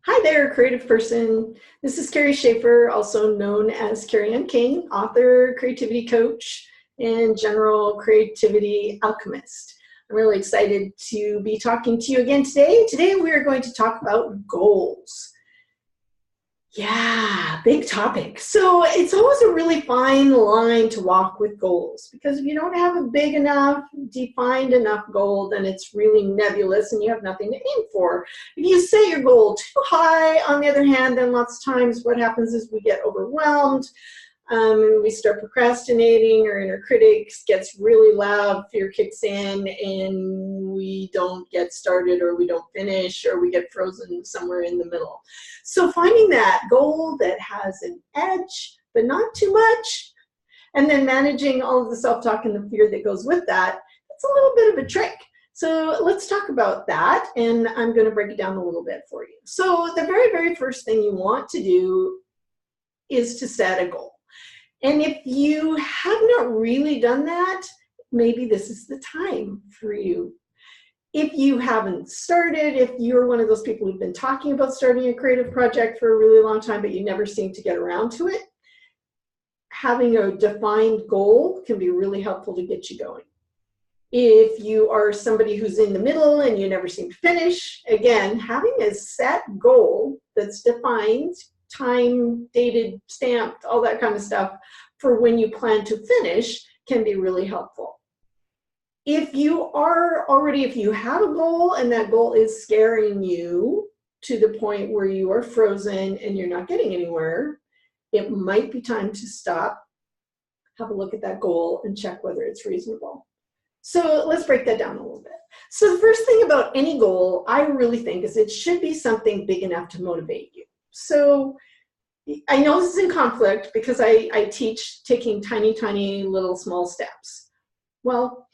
Hi there, creative person. This is Kerry Schafer, also known as Kerry King, author, creativity coach, and general creativity alchemist. I'm really excited to be talking to you again today. Today we are going to talk about goals. Yeah, big topic. So it's always a really fine line to walk with goals, because if you don't have a big enough, defined enough goal, then it's really nebulous and you have nothing to aim for. If you set your goal too high, on the other hand, then lots of times what happens is we get overwhelmed. We start procrastinating, our inner critic gets really loud, fear kicks in, and we don't get started, or we don't finish, or we get frozen somewhere in the middle. So finding that goal that has an edge, but not too much, and then managing all of the self-talk and the fear that goes with that, it's a little bit of a trick. So let's talk about that, and I'm going to break it down a little bit for you. So the very, very first thing you want to do is to set a goal. And if you have not really done that, maybe this is the time for you. If you haven't started, if you're one of those people who've been talking about starting a creative project for a really long time, but you never seem to get around to it, having a defined goal can be really helpful to get you going. If you are somebody who's in the middle and you never seem to finish, again, having a set goal that's defined, time, dated, stamped, all that kind of stuff for when you plan to finish can be really helpful. If you have a goal and that goal is scaring you to the point where you are frozen and you're not getting anywhere, it might be time to stop, have a look at that goal, and check whether it's reasonable. So let's break that down a little bit. So the first thing about any goal, I really think, is it should be something big enough to motivate you. So I know this is in conflict because I teach taking tiny, tiny little small steps. Well,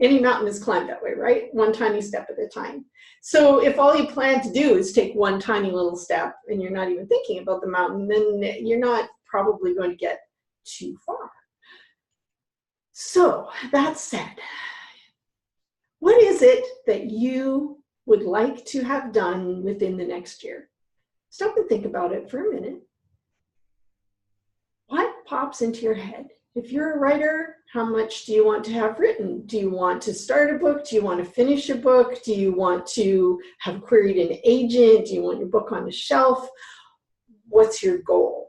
any mountain is climbed that way, right? One tiny step at a time. So if all you plan to do is take one tiny little step and you're not even thinking about the mountain, then you're not probably going to get too far. So that said, what is it that you would like to have done within the next year? Stop and think about it for a minute. What pops into your head? If you're a writer, how much do you want to have written? Do you want to start a book? Do you want to finish a book? Do you want to have queried an agent? Do you want your book on the shelf? What's your goal?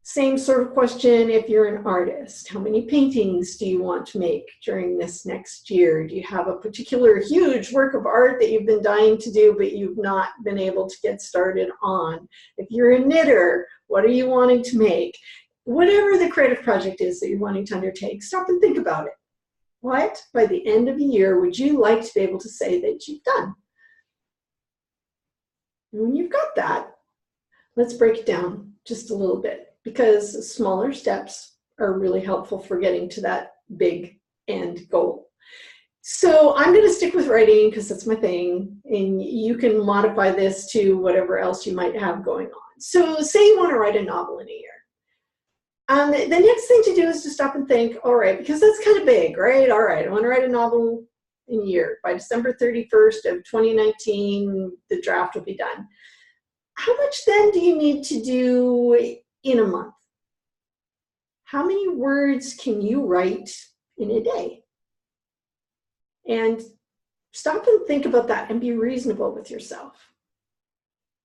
Same sort of question if you're an artist. How many paintings do you want to make during this next year? Do you have a particular huge work of art that you've been dying to do but you've not been able to get started on? If you're a knitter, what are you wanting to make? Whatever the creative project is that you're wanting to undertake, stop and think about it. What, by the end of the year, would you like to be able to say that you've done? And when you've got that, let's break it down just a little bit, because smaller steps are really helpful for getting to that big end goal. So I'm going to stick with writing because that's my thing, and you can modify this to whatever else you might have going on. So say you want to write a novel in a year. The next thing to do is to stop and think, all right, because that's kind of big, right? All right, I want to write a novel in a year. By December 31st of 2019, the draft will be done. How much then do you need to do in a month? How many words can you write in a day? And stop and think about that and be reasonable with yourself.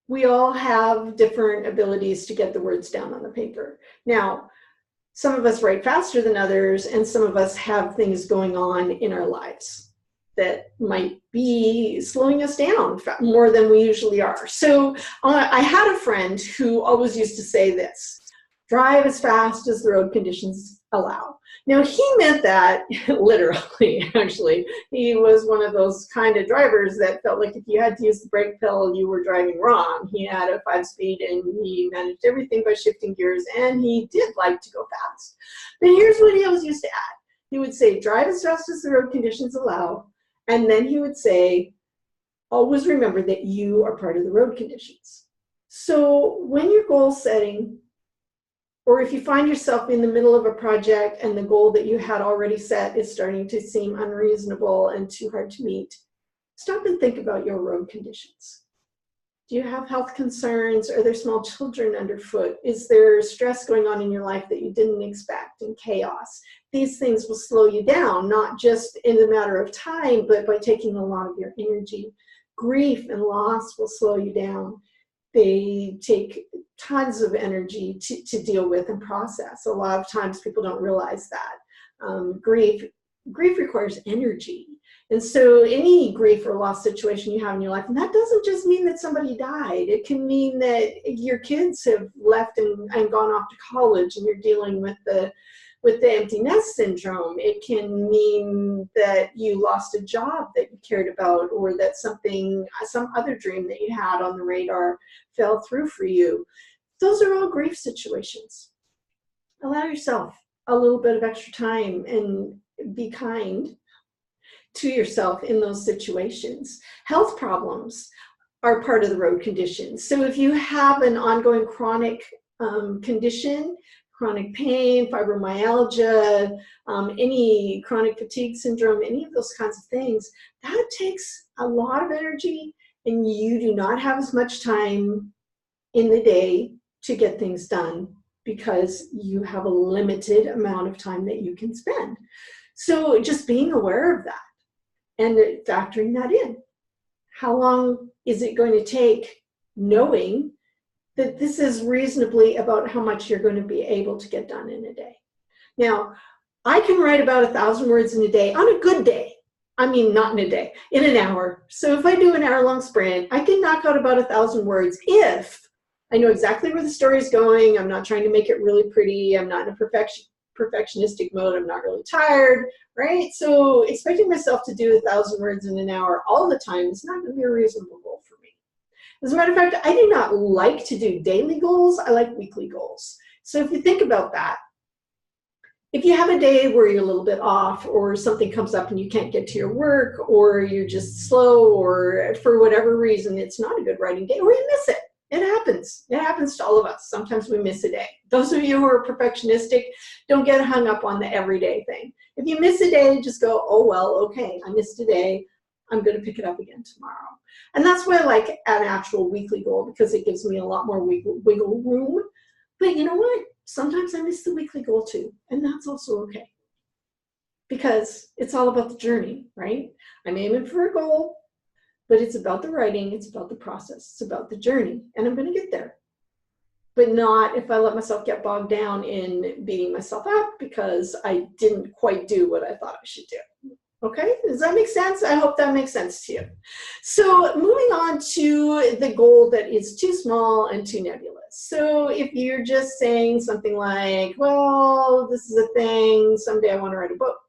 We all have different abilities to get the words down on the paper. Now, some of us write faster than others, and some of us have things going on in our lives that might be slowing us down more than we usually are. So I had a friend who always used to say this: drive as fast as the road conditions allow. Now, he meant that literally, actually. He was one of those kind of drivers that felt like if you had to use the brake pedal, you were driving wrong. He had a 5-speed and he managed everything by shifting gears, and he did like to go fast. But here's what he always used to add. He would say, drive as fast as the road conditions allow, and then he would say, always remember that you are part of the road conditions. So when you're goal setting, or if you find yourself in the middle of a project and the goal that you had already set is starting to seem unreasonable and too hard to meet, stop and think about your road conditions. Do you have health concerns? Are there small children underfoot? Is there stress going on in your life that you didn't expect, and chaos? These things will slow you down, not just in a matter of time, but by taking a lot of your energy. Grief and loss will slow you down. They take tons of energy to deal with and process. A lot of times people don't realize that. Grief requires energy. And so any grief or loss situation you have in your life, and that doesn't just mean that somebody died. It can mean that your kids have left and gone off to college and you're dealing with the empty nest syndrome. It can mean that you lost a job that you cared about, or that some other dream that you had on the radar fell through for you. Those are all grief situations. Allow yourself a little bit of extra time and be kind to yourself in those situations. Health problems are part of the road conditions. So if you have an ongoing chronic condition, chronic pain, fibromyalgia, any chronic fatigue syndrome, any of those kinds of things, that takes a lot of energy, and you do not have as much time in the day to get things done because you have a limited amount of time that you can spend. So just being aware of that and factoring that in. How long is it going to take, knowing that this is reasonably about how much you're going to be able to get done in a day? Now, I can write about 1,000 words in a day on a good day. I mean, not in a day, in an hour. So if I do an hour-long sprint, I can knock out about 1,000 words if I know exactly where the story is going. I'm not trying to make it really pretty. I'm not in a perfectionistic mode. I'm not really tired, right? So expecting myself to do 1,000 words in an hour all the time is not going to be a reasonable goal for me. As a matter of fact, I do not like to do daily goals. I like weekly goals. So if you think about that, if you have a day where you're a little bit off, or something comes up and you can't get to your work, or you're just slow, or for whatever reason it's not a good writing day, or you miss it. It happens. It happens to all of us. Sometimes we miss a day. Those of you who are perfectionistic, don't get hung up on the everyday thing. If you miss a day, just go, oh, well, okay, I missed a day. I'm going to pick it up again tomorrow. And that's why I like an actual weekly goal, because it gives me a lot more wiggle room. But you know what? Sometimes I miss the weekly goal too, and that's also okay. Because it's all about the journey, right? I'm aiming for a goal, but it's about the writing, it's about the process, it's about the journey, and I'm going to get there. But not if I let myself get bogged down in beating myself up because I didn't quite do what I thought I should do. Okay, does that make sense? I hope that makes sense to you. So moving on to the goal that is too small and too nebulous. So if you're just saying something like, well, this is a thing, someday I want to write a book,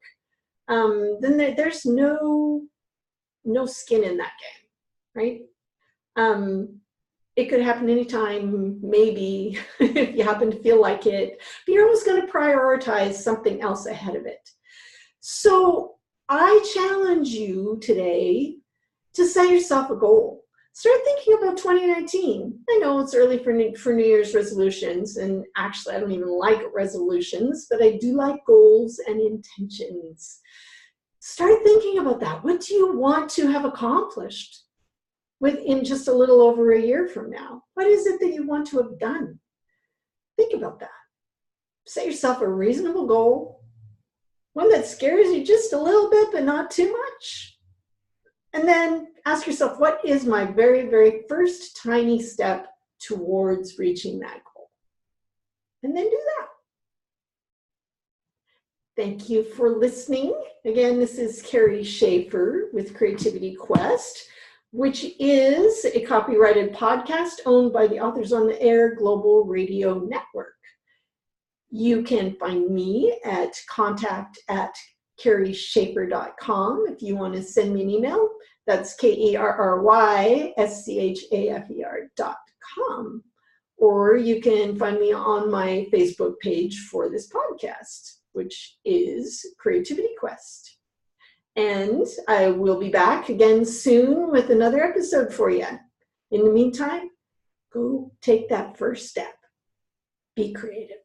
then there's no skin in that game, right? It could happen anytime, maybe, if you happen to feel like it, but you're always going to prioritize something else ahead of it. So I challenge you today to set yourself a goal. Start thinking about 2019. I know it's early for New Year's resolutions, and actually I don't even like resolutions, but I do like goals and intentions. Start thinking about that. What do you want to have accomplished within just a little over a year from now? What is it that you want to have done? Think about that. Set yourself a reasonable goal, one that scares you just a little bit, but not too much. And then ask yourself, what is my very, very first tiny step towards reaching that goal? And then do that. Thank you for listening. Again, this is Kerry Schafer with Creativity Quest, which is a copyrighted podcast owned by the Authors on the Air Global Radio Network. You can find me at contact@kerryschafer.com if you want to send me an email. That's KERRYSCHAFER.com. Or you can find me on my Facebook page for this podcast, which is Creativity Quest. And I will be back again soon with another episode for you. In the meantime, go take that first step. Be creative.